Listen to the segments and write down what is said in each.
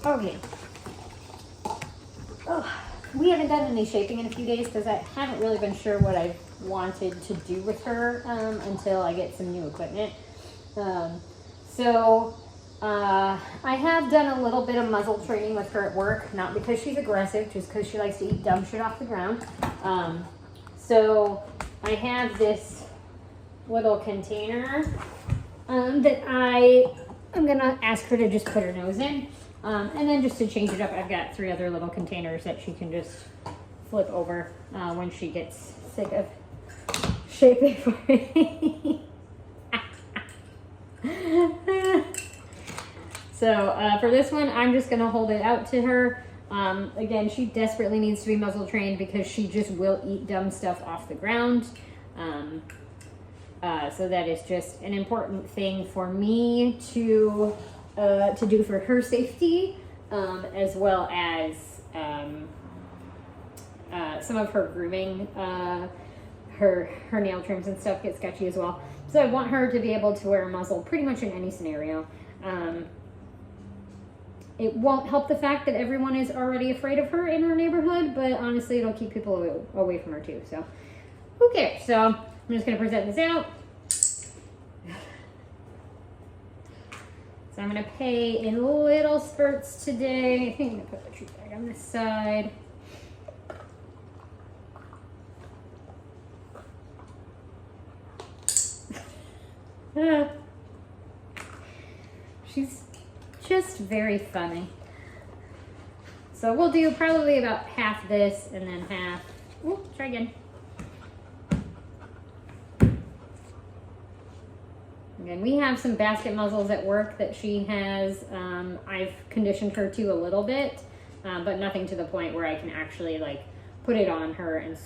Okay. Oh, we haven't done any shaping in a few days because I haven't really been sure what I wanted to do with her until I get some new equipment. I have done a little bit of muzzle training with her at work, not because she's aggressive, just because she likes to eat dumb shit off the ground. So I have this little container that I'm gonna ask her to just put her nose in. And then just to change it up, I've got 3 other little containers that she can just flip over when she gets sick of shaping for me. So for this one, I'm just gonna hold it out to her. Again, she desperately needs to be muzzle trained because she just will eat dumb stuff off the ground. So that is just an important thing for me to do for her safety, as well as some of her grooming, her nail trims and stuff get sketchy as well. So I want her to be able to wear a muzzle pretty much in any scenario. It won't help the fact that everyone is already afraid of her in her neighborhood, but honestly, it'll keep people away from her too. So who cares? So I'm just gonna present this out. So I'm gonna pay in little spurts today. I think I'm gonna put the treat bag on this side. She's just very funny. So we'll do probably about half this and then half. Ooh, try again. Again, we have some basket muzzles at work that she has. I've conditioned her to a little bit, but nothing to the point where I can actually like put it on her and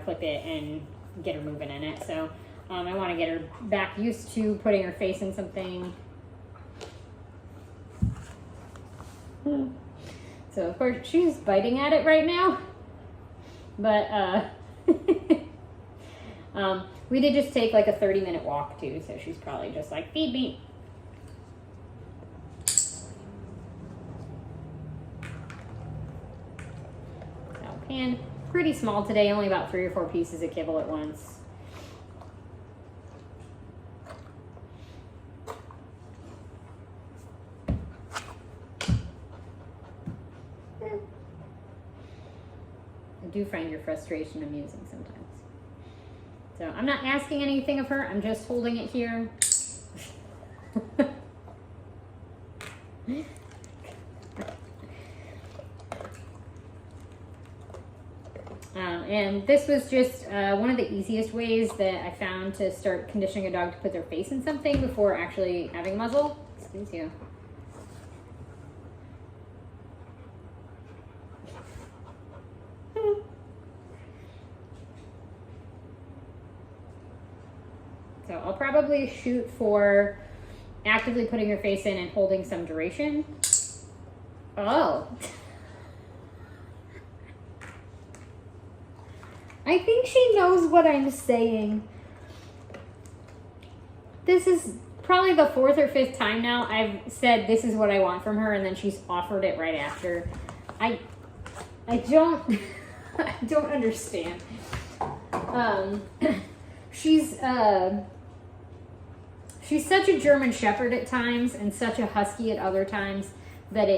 clip it and get her moving in it. So I want to get her back used to putting her face in something. So of course she's biting at it right now, but we did just take like a 30-minute walk too, so she's probably just like, feed me. So pan, pretty small today, only about 3 or 4 pieces of kibble at once. I do find your frustration amusing sometimes. So I'm not asking anything of her, I'm just holding it here. And this was just one of the easiest ways that I found to start conditioning a dog to put their face in something before actually having muzzle. Excuse you. So I'll probably shoot for actively putting her face in and holding some duration. Oh. I think she knows what I'm saying. This is probably the 4th or 5th time now I've said this is what I want from her, and then she's offered it right after. I don't I don't understand. She's such a German Shepherd at times and such a Husky at other times that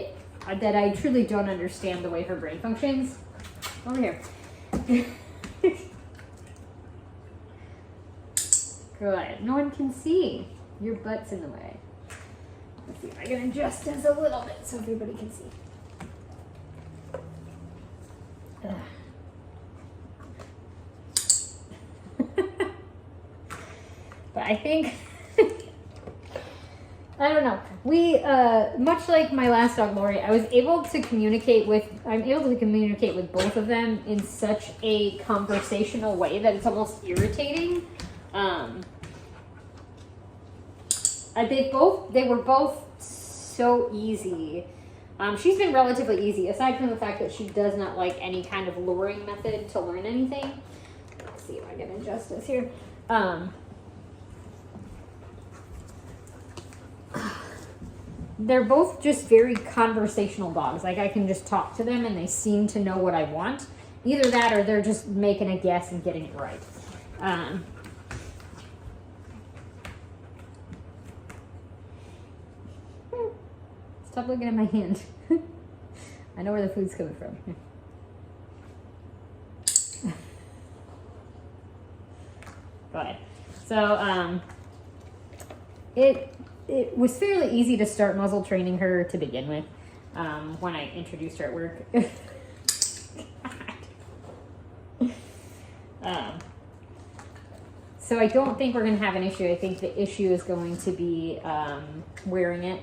I truly don't understand the way her brain functions. Over here. Good. No one can see. Your butt's in the way. Let's see if I can adjust this a little bit so everybody can see. But I think I don't know. We, much like my last dog, Lori, I'm able to communicate with both of them in such a conversational way that it's almost irritating. They were both so easy. She's been relatively easy, aside from the fact that she does not like any kind of luring method to learn anything. Let's see if I can adjust this here. they're both just very conversational dogs. Like I can just talk to them and they seem to know what I want. Either that or they're just making a guess and getting it right. Stop looking at my hand. I know where the food's coming from. Go ahead. So, it was fairly easy to start muzzle training her to begin with when I introduced her at work. So I don't think we're going to have an issue. I think the issue is going to be wearing it.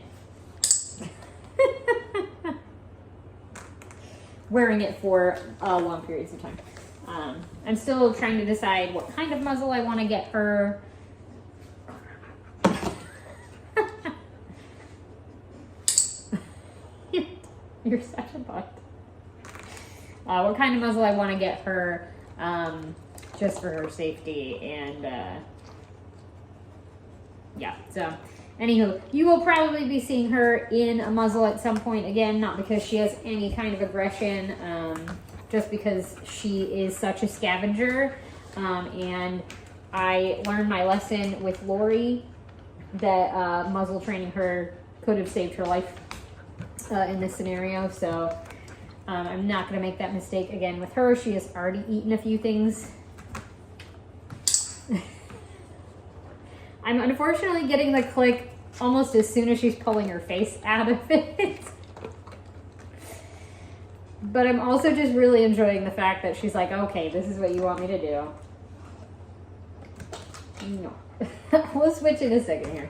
Wearing it for long periods of time. I'm still trying to decide what kind of muzzle I want to get her. You're such a butt. What kind of muzzle I want to get her just for her safety. And yeah, so anywho, you will probably be seeing her in a muzzle at some point again, not because she has any kind of aggression, just because she is such a scavenger. And I learned my lesson with Lori that muzzle training her could have saved her life in this scenario. So I'm not going to make that mistake again with her. She has already eaten a few things. I'm unfortunately getting the click almost as soon as she's pulling her face out of it. But I'm also just really enjoying the fact that she's like, okay, this is what you want me to do. No. We'll switch in a second here.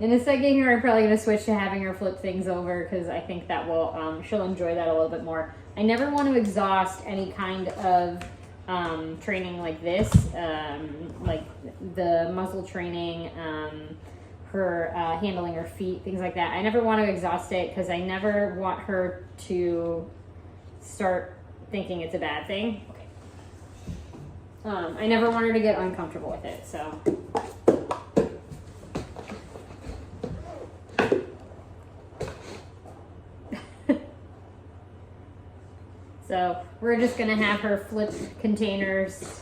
In a second here, I'm probably going to switch to having her flip things over because I think that will, she'll enjoy that a little bit more. I never want to exhaust any kind of training like this, like the muzzle training, her handling her feet, things like that. I never want to exhaust it because I never want her to start thinking it's a bad thing. Okay. I never want her to get uncomfortable with it, so. So we're just gonna have her flip containers.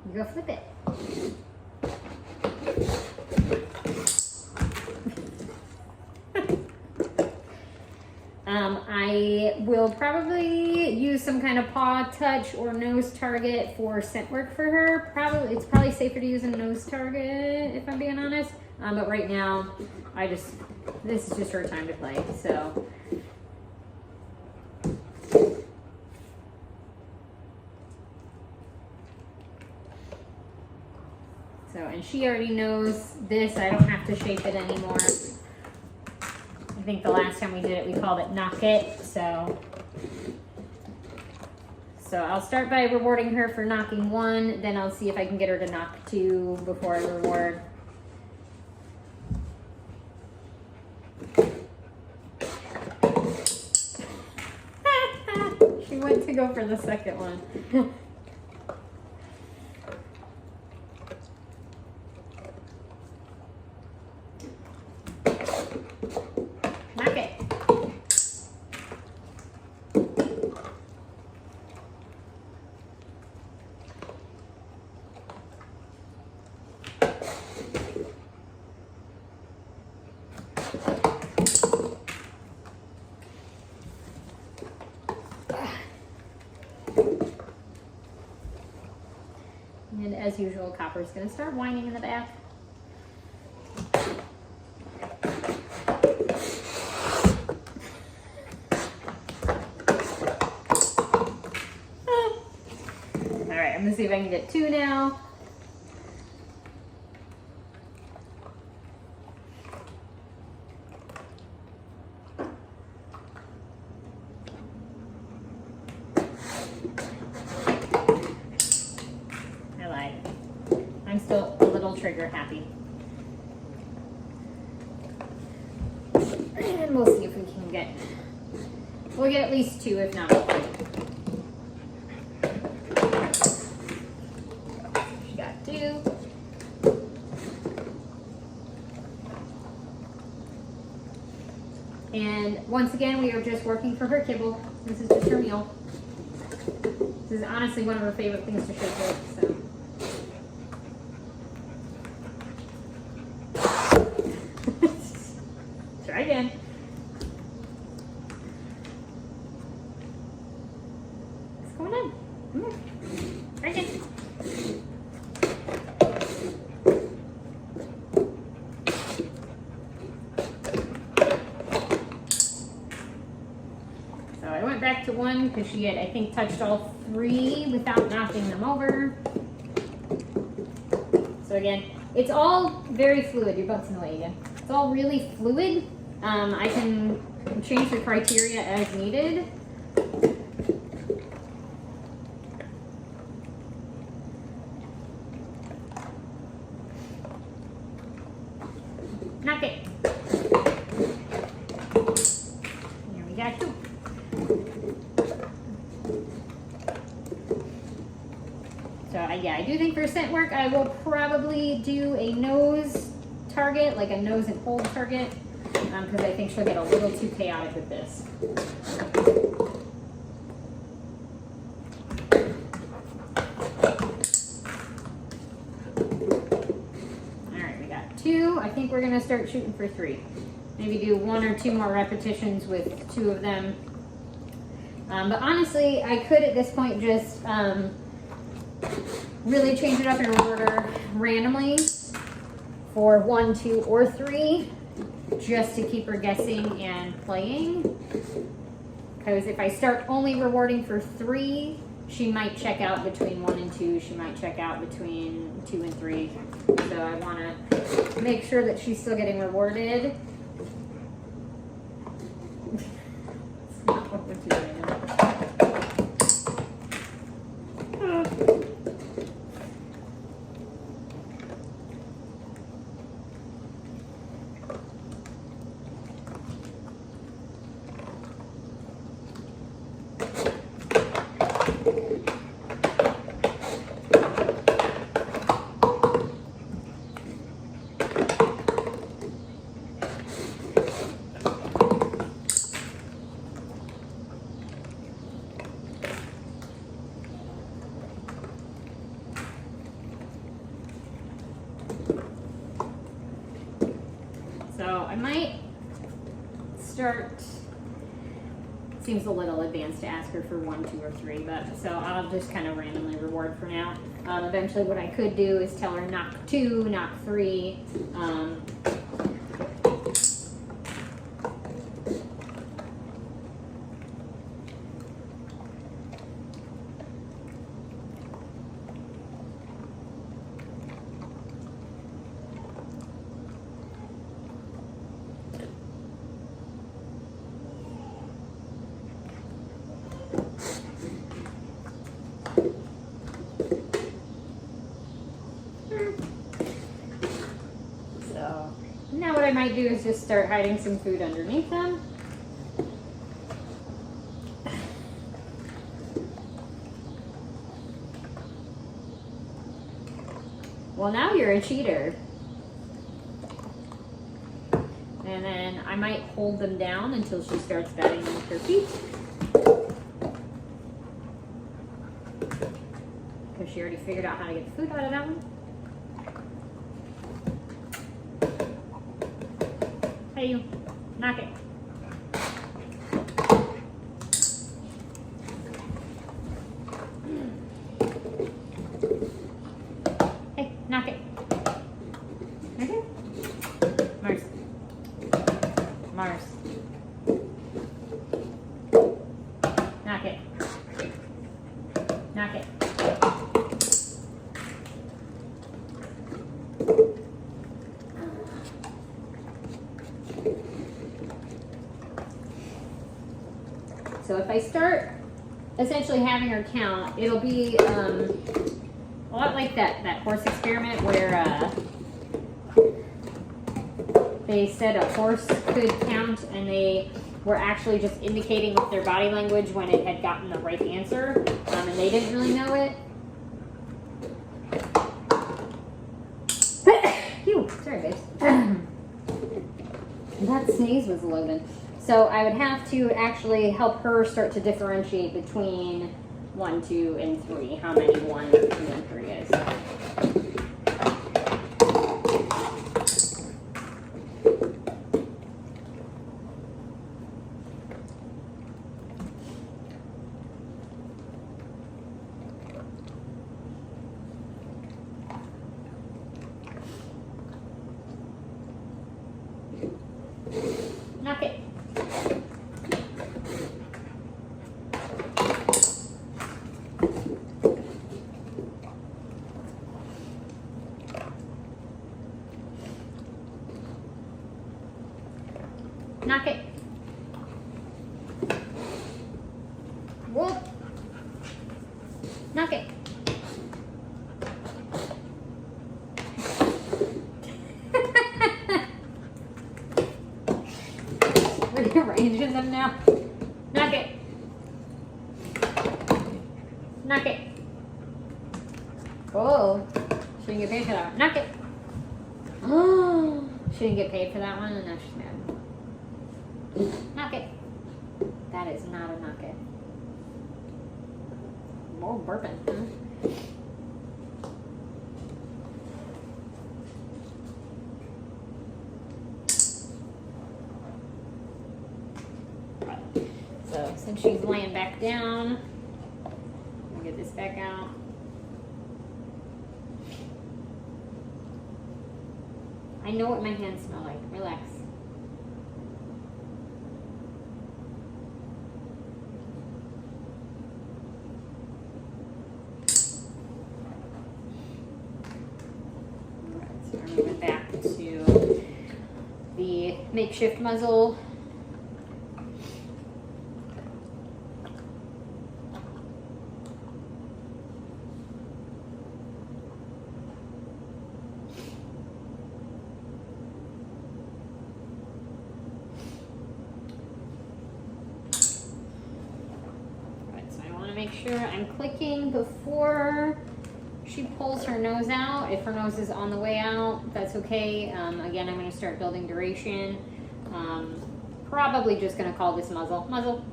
You go flip it. I will probably use some kind of paw touch or nose target for scent work for her. It's probably safer to use a nose target if I'm being honest. But right now, this is just her time to play, so. And she already knows this. I don't have to shape it anymore. I think the last time we did it, we called it knock it, so. So I'll start by rewarding her for knocking 1, then I'll see if I can get her to knock 2 before I reward. She went to go for the second one. Knock it. And as usual, Copper's going to start whining in the back. Alright, I'm going to see if I can get 2 now. I'm still a little trigger happy. And we'll see if we can we'll get at least 2, if not 3. She got 2. And once again, we are just working for her kibble. This is just her meal. This is honestly one of her favorite things to shake with, so. Try again. What's going on? Come here. Try again. So I went back to one because she had, I think, touched all 3 without knocking them over. So again, it's all very fluid. Your butt's in the way again. It's all really fluid. I can change the criteria as needed. Knock it. Here we got 2. So yeah, I do think for scent work, I will probably do a nose target, like a nose and hold target, because I think she'll get a little too chaotic with this. All right, we got 2. I think we're gonna start shooting for 3. Maybe do 1 or 2 more repetitions with 2 of them. But honestly, I could at this point just really change it up in order randomly for 1, 2, or 3, just to keep her guessing and playing. Because if I start only rewarding for 3, she might check out between 1 and 2. She might check out between 2 and 3. So I want to make sure that she's still getting rewarded. It's not what we're doing. So I might start, seems a little advanced to ask her for 1, 2, or 3, but so I'll just kind of randomly reward for now. Eventually what I could do is tell her knock 2, knock 3. Now what I might do is just start hiding some food underneath them. Well, now you're a cheater. And then I might hold them down until she starts batting them with her feet. Because she already figured out how to get the food out of that one. Hey, you. Knock it. Hey, knock it. Okay. Mars. Mars. Knock it. Knock it. So if I start essentially having her count, it'll be a lot like that horse experiment where they said a horse could count and they were actually just indicating with their body language when it had gotten the right answer, and they didn't really know it. Phew, sorry, babes. That sneeze was loaded. So I would have to actually help her start to differentiate between 1, 2, and 3. How many 1, 2, and 3 is. Knock it. Knock it. Whoop. Knock it. Rearranging them now. Knock it. Knock it. Oh, she didn't get paid for that one. Knock it. Oh, she didn't get paid for that one, and now she's mad. Knock it. That is not a knock it. More burping, huh? So since she's laying back down, I'll get this back out. I know what my hands smell like. Relax. So we're moving back to the makeshift muzzle. Make sure I'm clicking before she pulls her nose out. If her nose is on the way out, that's okay. Again, I'm going to start building duration. Probably just going to call this muzzle. Muzzle.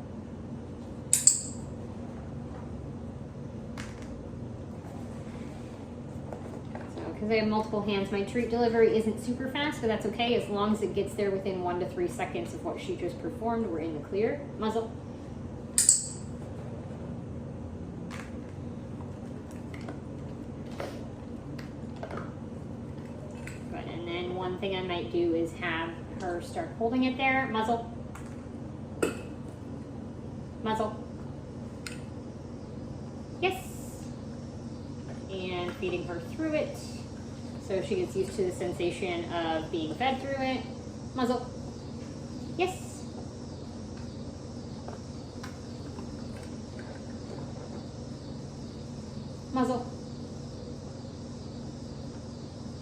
So, because I have multiple hands, my treat delivery isn't super fast, but that's okay. As long as it gets there within 1 to 3 seconds of what she just performed, we're in the clear. Muzzle. One thing I might do is have her start holding it there. Muzzle. Muzzle. Yes. And feeding her through it so she gets used to the sensation of being fed through it. Muzzle. Yes. Muzzle.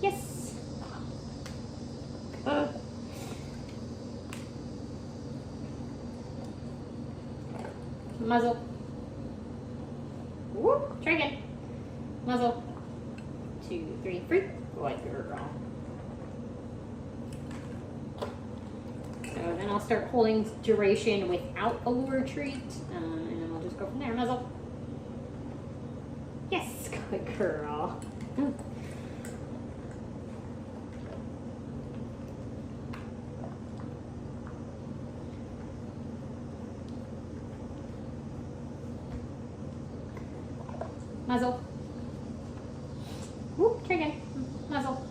Yes. Muzzle. Whoop. Try again. Muzzle. 2, 3, free. Good girl. So then I'll start holding duration without a lure treat, and then we'll just go from there. Muzzle. Yes, good girl. Muzzle. Whoop, try again. Muzzle.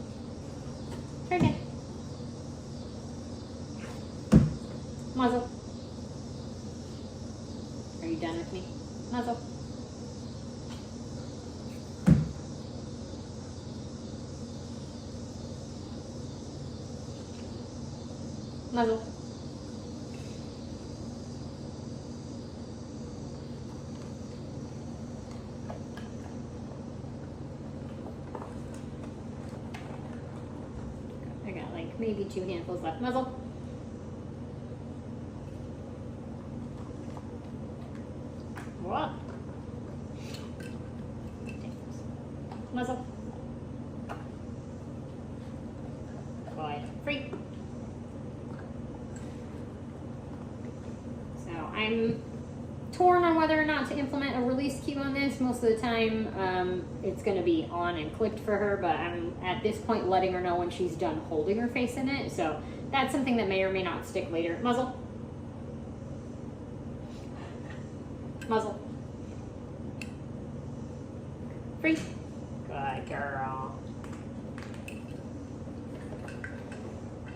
Try again. Muzzle. Are you done with me? Muzzle. Muzzle. I got like maybe 2 handfuls left. Muzzle. What? Muzzle. Quiet. Free. I'm torn on whether or not to implement a release cue on this. Most of the time, it's going to be on and clicked for her, but I'm at this point letting her know when she's done holding her face in it. So that's something that may or may not stick later. Muzzle. Muzzle. Free. Good girl.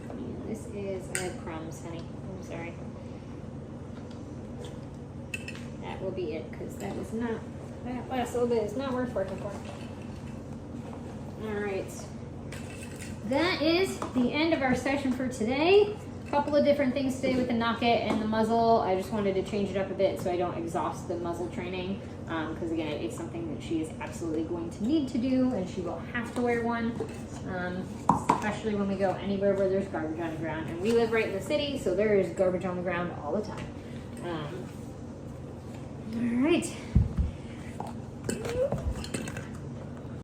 And this is, I have crumbs, honey. I'm sorry. That will be it, because that is not, that last little bit is not worth working for. Alright. That is the end of our session for today. A couple of different things today with the knocket and the muzzle. I just wanted to change it up a bit so I don't exhaust the muzzle training. Because again, it's something that she is absolutely going to need to do, and she will have to wear one. Especially when we go anywhere where there's garbage on the ground. And we live right in the city, so there is garbage on the ground all the time. All right.